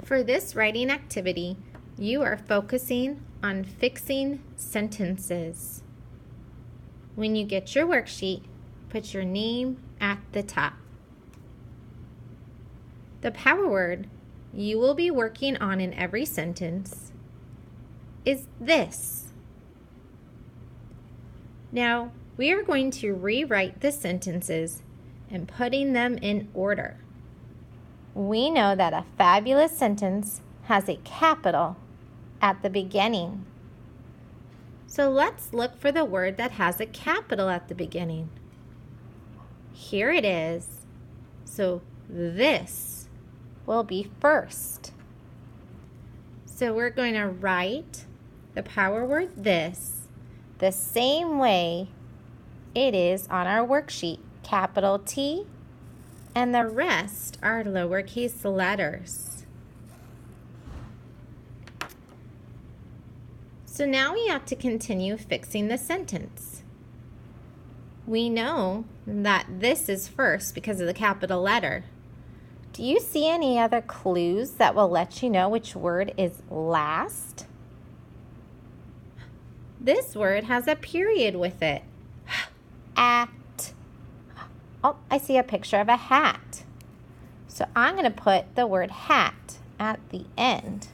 For this writing activity, you are focusing on fixing sentences. When you get your worksheet, put your name at the top. The power word you will be working on in every sentence is this. Now, we are going to rewrite the sentences and putting them in order. We know that a fabulous sentence has a capital at the beginning. So let's look for the word that has a capital at the beginning. Here it is. So this will be first. So we're going to write the power word this the same way it is on our worksheet, capital T, and the rest are lowercase letters. So now we have to continue fixing the sentence. We know that this is first because of the capital letter. Do you see any other clues that will let you know which word is last? This word has a period with it. At. Oh, I see a picture of a hat. So I'm going to put the word hat at the end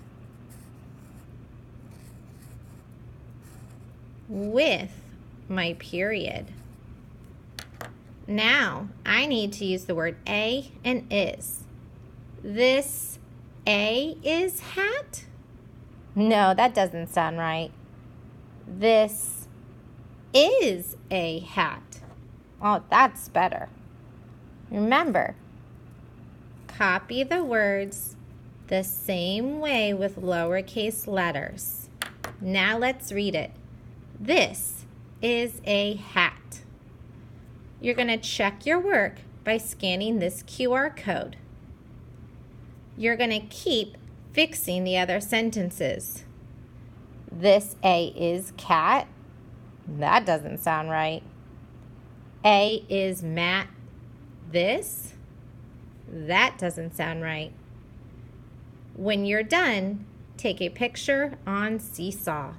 with my period. Now I need to use the word a and is. This a is hat? No, that doesn't sound right. This is a hat. Oh, that's better. Remember, copy the words the same way with lowercase letters. Now let's read it. This is a hat. You're going to check your work by scanning this QR code. You're going to keep fixing the other sentences. This A is cat. That doesn't sound right. A is mat. This? That doesn't sound right. When you're done, take a picture on Seesaw.